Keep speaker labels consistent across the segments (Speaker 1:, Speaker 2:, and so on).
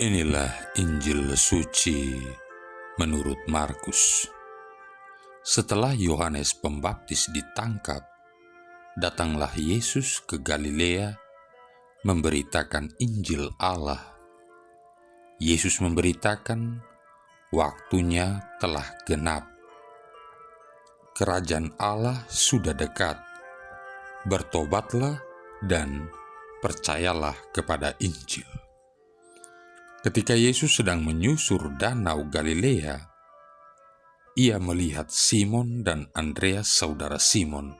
Speaker 1: Inilah Injil suci menurut Markus. Setelah Yohanes Pembaptis ditangkap, datanglah Yesus ke Galilea memberitakan Injil Allah. Yesus memberitakan, waktunya telah genap. Kerajaan Allah sudah dekat. Bertobatlah dan percayalah kepada Injil. Ketika Yesus sedang menyusur danau Galilea, ia melihat Simon dan Andreas saudara Simon.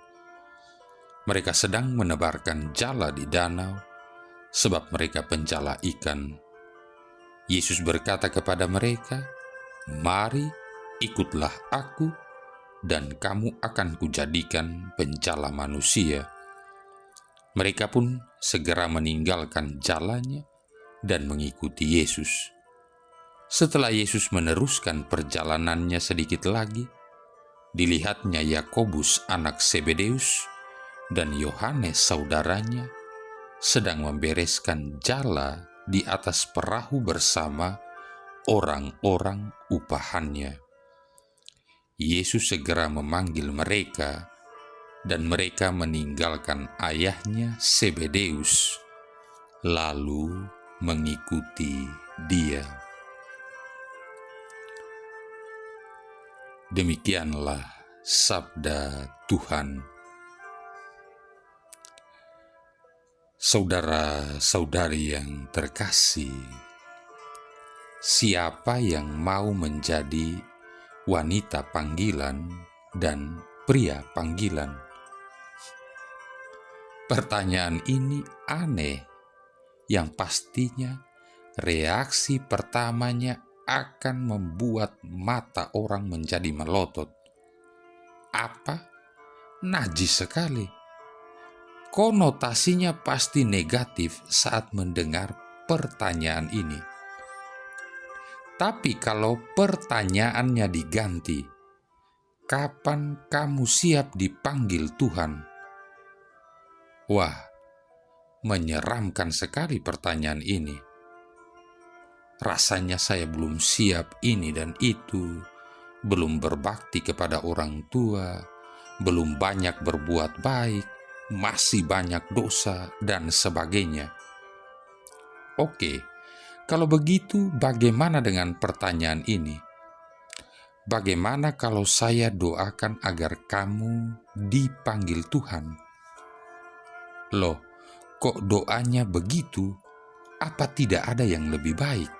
Speaker 1: Mereka sedang menebarkan jala di danau, sebab mereka penjala ikan. Yesus berkata kepada mereka, "Mari, ikutlah aku, dan kamu akan kujadikan penjala manusia." Mereka pun segera meninggalkan jalannya dan mengikuti Yesus. Setelah Yesus meneruskan perjalanannya sedikit lagi, dilihatnya Yakobus anak Zebedeus dan Yohanes saudaranya sedang membereskan jala di atas perahu bersama orang-orang upahannya. Yesus segera memanggil mereka, dan mereka meninggalkan ayahnya Zebedeus, lalu mengikuti Dia. Demikianlah sabda Tuhan. Saudara-saudari yang terkasih, siapa yang mau menjadi wanita panggilan dan pria panggilan? Pertanyaan ini aneh, yang pastinya reaksi pertamanya akan membuat mata orang menjadi melotot. Apa? Najis sekali. Konotasinya pasti negatif saat mendengar pertanyaan ini. Tapi kalau pertanyaannya diganti, kapan kamu siap dipanggil Tuhan? Wah, menyeramkan sekali pertanyaan ini. Rasanya saya belum siap ini dan itu, belum berbakti kepada orang tua, belum banyak berbuat baik, masih banyak dosa, dan sebagainya. Oke, kalau begitu bagaimana dengan pertanyaan ini? Bagaimana kalau saya doakan agar kamu dipanggil Tuhan? Loh, kok doanya begitu? Apa tidak ada yang lebih baik?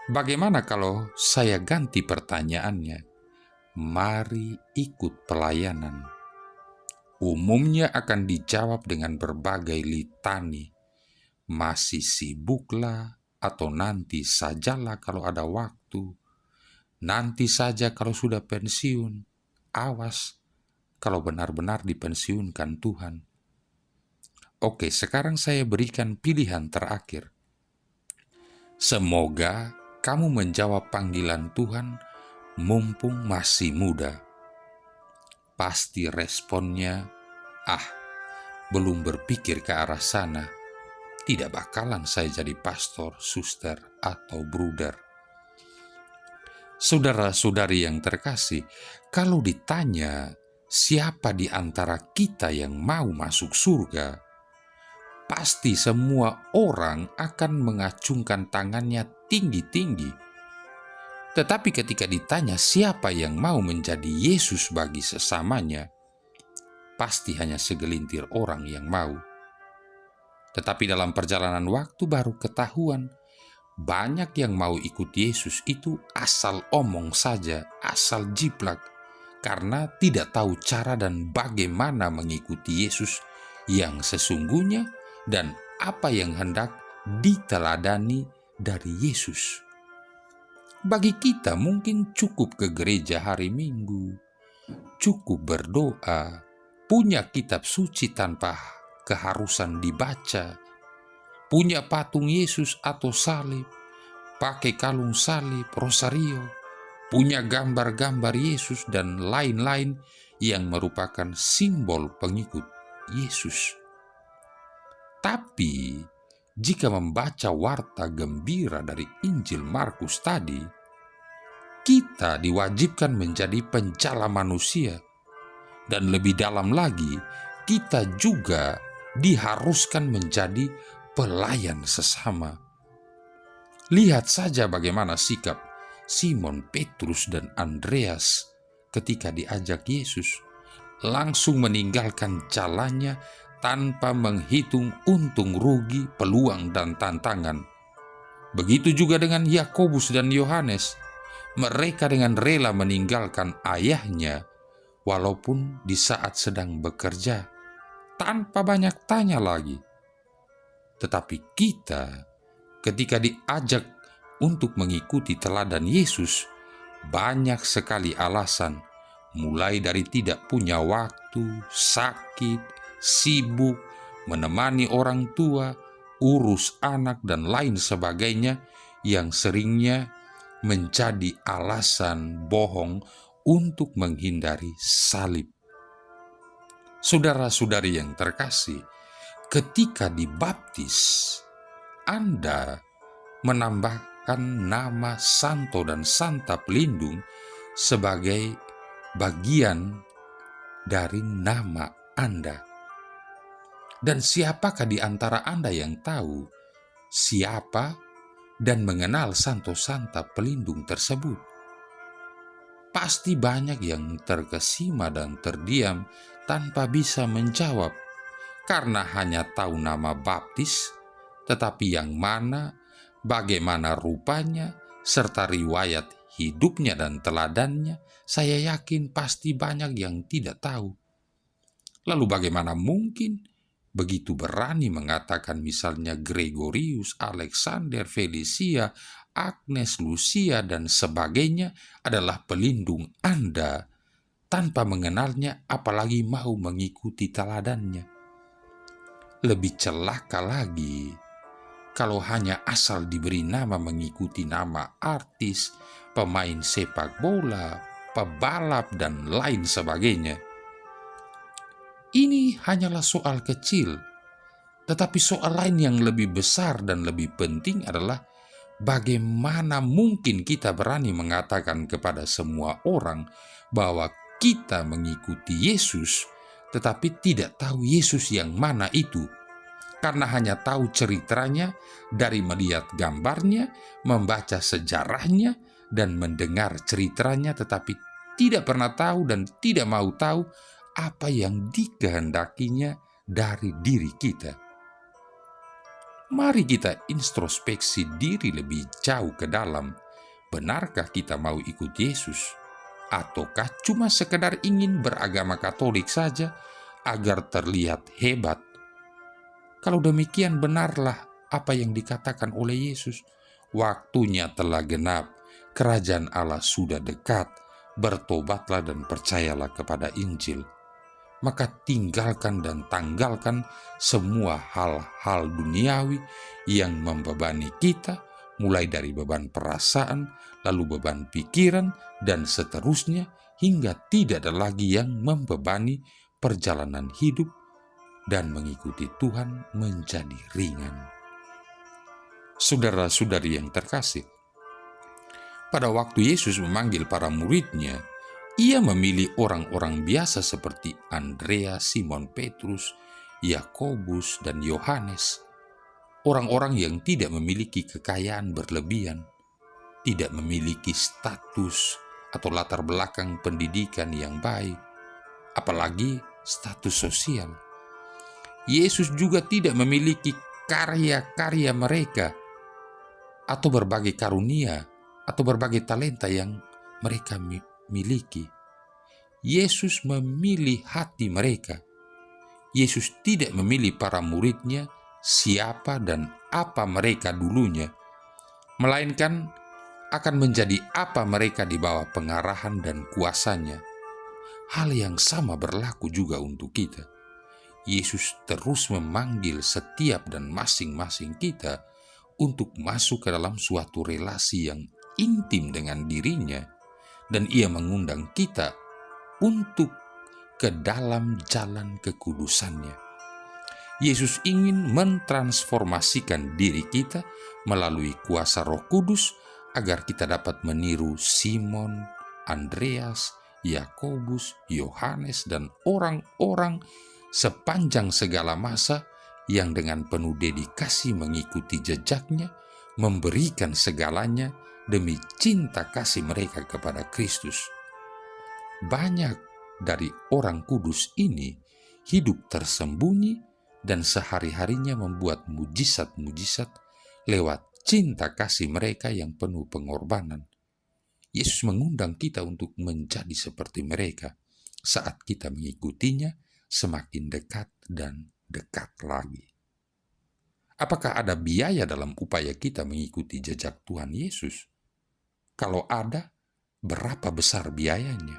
Speaker 1: Bagaimana kalau saya ganti pertanyaannya? Mari ikut pelayanan. Umumnya akan dijawab dengan berbagai litani. Masih sibuklah, atau nanti sajalah kalau ada waktu. Nanti saja kalau sudah pensiun. Awas kalau benar-benar dipensiunkan Tuhan. Oke, sekarang saya berikan pilihan terakhir. Semoga kamu menjawab panggilan Tuhan mumpung masih muda. Pasti responnya, belum berpikir ke arah sana. Tidak bakalan saya jadi pastor, suster, atau bruder. Saudara-saudari yang terkasih, kalau ditanya siapa di antara kita yang mau masuk surga, pasti semua orang akan mengacungkan tangannya tinggi-tinggi. Tetapi ketika ditanya siapa yang mau menjadi Yesus bagi sesamanya, pasti hanya segelintir orang yang mau. Tetapi dalam perjalanan waktu baru ketahuan, banyak yang mau ikut Yesus itu asal omong saja, asal jiplak, karena tidak tahu cara dan bagaimana mengikuti Yesus yang sesungguhnya dan apa yang hendak diteladani dari Yesus. Bagi kita mungkin cukup ke gereja hari Minggu, cukup berdoa, punya kitab suci tanpa keharusan dibaca, punya patung Yesus atau salib, pakai kalung salib, rosario, punya gambar-gambar Yesus dan lain-lain yang merupakan simbol pengikut Yesus. Tapi jika membaca warta gembira dari Injil Markus tadi, kita diwajibkan menjadi pencala manusia, dan lebih dalam lagi, kita juga diharuskan menjadi pelayan sesama. Lihat saja bagaimana sikap Simon Petrus dan Andreas ketika diajak Yesus, langsung meninggalkan jalannya tanpa menghitung untung rugi, peluang dan tantangan. Begitu juga dengan Yakobus dan Yohanes. Mereka dengan rela meninggalkan ayahnya walaupun di saat sedang bekerja, tanpa banyak tanya lagi. Tetapi kita, ketika diajak untuk mengikuti teladan Yesus, banyak sekali alasan, mulai dari tidak punya waktu, sakit, sibuk, menemani orang tua, urus anak, dan lain sebagainya, yang seringnya menjadi alasan bohong untuk menghindari salib. Saudara-saudari yang terkasih, ketika dibaptis, Anda menambahkan nama santo dan santa pelindung sebagai bagian dari nama Anda. Dan siapakah di antara Anda yang tahu siapa dan mengenal santo santa pelindung tersebut? Pasti banyak yang terkesima dan terdiam tanpa bisa menjawab, karena hanya tahu nama baptis, tetapi yang mana, bagaimana rupanya, serta riwayat hidupnya dan teladannya, saya yakin pasti banyak yang tidak tahu. Lalu bagaimana mungkin begitu berani mengatakan misalnya Gregorius, Alexander, Felicia, Agnes, Lucia, dan sebagainya adalah pelindung Anda tanpa mengenalnya, apalagi mau mengikuti teladannya? Lebih celaka lagi kalau hanya asal diberi nama mengikuti nama artis, pemain sepak bola, pebalap, dan lain sebagainya. Ini hanyalah soal kecil, tetapi soal lain yang lebih besar dan lebih penting adalah bagaimana mungkin kita berani mengatakan kepada semua orang bahwa kita mengikuti Yesus, tetapi tidak tahu Yesus yang mana itu, karena hanya tahu ceritanya dari melihat gambarnya, membaca sejarahnya, dan mendengar ceritanya, tetapi tidak pernah tahu dan tidak mau tahu apa yang dikehendakinya dari diri kita. Mari kita introspeksi diri lebih jauh ke dalam. Benarkah kita mau ikut Yesus? Ataukah cuma sekedar ingin beragama Katolik saja agar terlihat hebat? Kalau demikian, benarlah apa yang dikatakan oleh Yesus. Waktunya telah genap, kerajaan Allah sudah dekat, bertobatlah dan percayalah kepada Injil. Maka tinggalkan dan tanggalkan semua hal-hal duniawi yang membebani kita, mulai dari beban perasaan, lalu beban pikiran, dan seterusnya, hingga tidak ada lagi yang membebani perjalanan hidup, dan mengikuti Tuhan menjadi ringan. Saudara-saudari yang terkasih, pada waktu Yesus memanggil para muridnya, Ia memilih orang-orang biasa seperti Andreas, Simon Petrus, Yakobus, dan Yohanes. Orang-orang yang tidak memiliki kekayaan berlebihan, tidak memiliki status atau latar belakang pendidikan yang baik, apalagi status sosial. Yesus juga tidak memiliki karya-karya mereka atau berbagai karunia atau berbagai talenta yang mereka miliki. Yesus memilih hati mereka. Yesus tidak memilih para muridnya siapa dan apa mereka dulunya, melainkan akan menjadi apa mereka di bawah pengarahan dan kuasanya. Hal yang sama berlaku juga untuk kita. Yesus terus memanggil setiap dan masing-masing kita untuk masuk ke dalam suatu relasi yang intim dengan dirinya, dan Ia mengundang kita untuk ke dalam jalan kekudusannya. Yesus ingin mentransformasikan diri kita melalui kuasa Roh Kudus agar kita dapat meniru Simon, Andreas, Yakobus, Yohanes, dan orang-orang sepanjang segala masa yang dengan penuh dedikasi mengikuti jejaknya, memberikan segalanya demi cinta kasih mereka kepada Kristus. Banyak dari orang kudus ini hidup tersembunyi dan sehari-harinya membuat mujizat-mujizat lewat cinta kasih mereka yang penuh pengorbanan. Yesus mengundang kita untuk menjadi seperti mereka saat kita mengikutinya semakin dekat dan dekat lagi. Apakah ada biaya dalam upaya kita mengikuti jejak Tuhan Yesus? Kalau ada, berapa besar biayanya?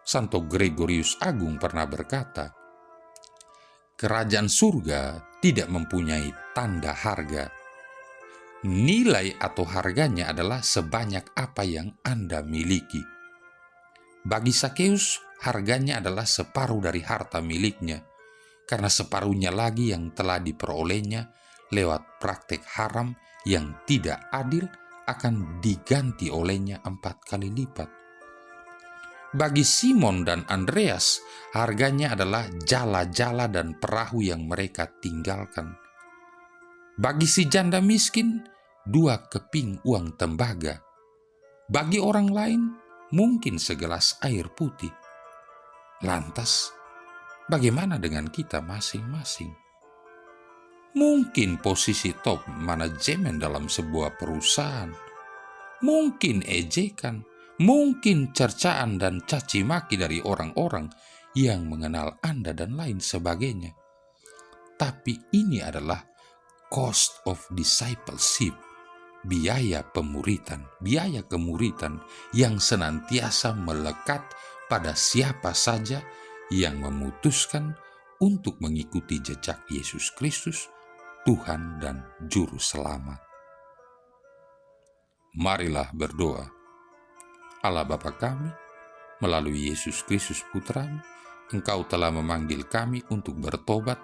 Speaker 1: Santo Gregorius Agung pernah berkata, kerajaan surga tidak mempunyai tanda harga. Nilai atau harganya adalah sebanyak apa yang Anda miliki. Bagi Sakeus, harganya adalah separuh dari harta miliknya, karena separuhnya lagi yang telah diperolehnya lewat praktek haram yang tidak adil akan diganti olehnya 4 kali lipat. Bagi Simon dan Andreas, harganya adalah jala-jala dan perahu yang mereka tinggalkan. Bagi si janda miskin, 2 keping uang tembaga. Bagi orang lain, mungkin segelas air putih. Lantas, bagaimana dengan kita masing-masing? Mungkin posisi top manajemen dalam sebuah perusahaan, mungkin ejekan, mungkin cercaan dan caci maki dari orang-orang yang mengenal Anda dan lain sebagainya. Tapi ini adalah cost of discipleship, biaya kemuritan yang senantiasa melekat pada siapa saja yang memutuskan untuk mengikuti jejak Yesus Kristus, Tuhan dan Juru Selamat. Marilah berdoa. Allah Bapa kami, melalui Yesus Kristus Putra-Mu, Engkau telah memanggil kami untuk bertobat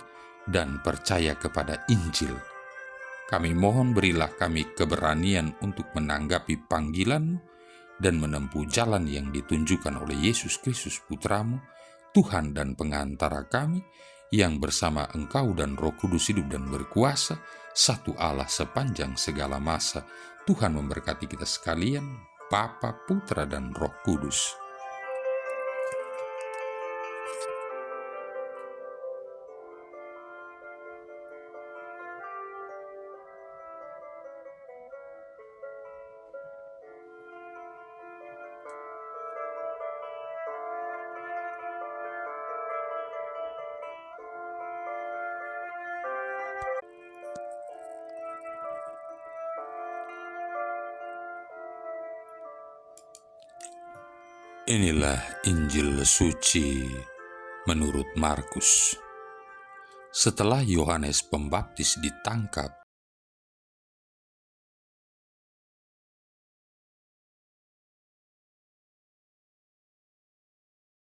Speaker 1: dan percaya kepada Injil. Kami mohon berilah kami keberanian untuk menanggapi panggilan-Mu dan menempuh jalan yang ditunjukkan oleh Yesus Kristus Putra-Mu, Tuhan dan pengantara kami, yang bersama Engkau dan Roh Kudus hidup dan berkuasa, satu Allah sepanjang segala masa. Tuhan memberkati kita sekalian, Bapa, Putra, dan Roh Kudus. Inilah Injil suci menurut Markus. Setelah Yohanes Pembaptis ditangkap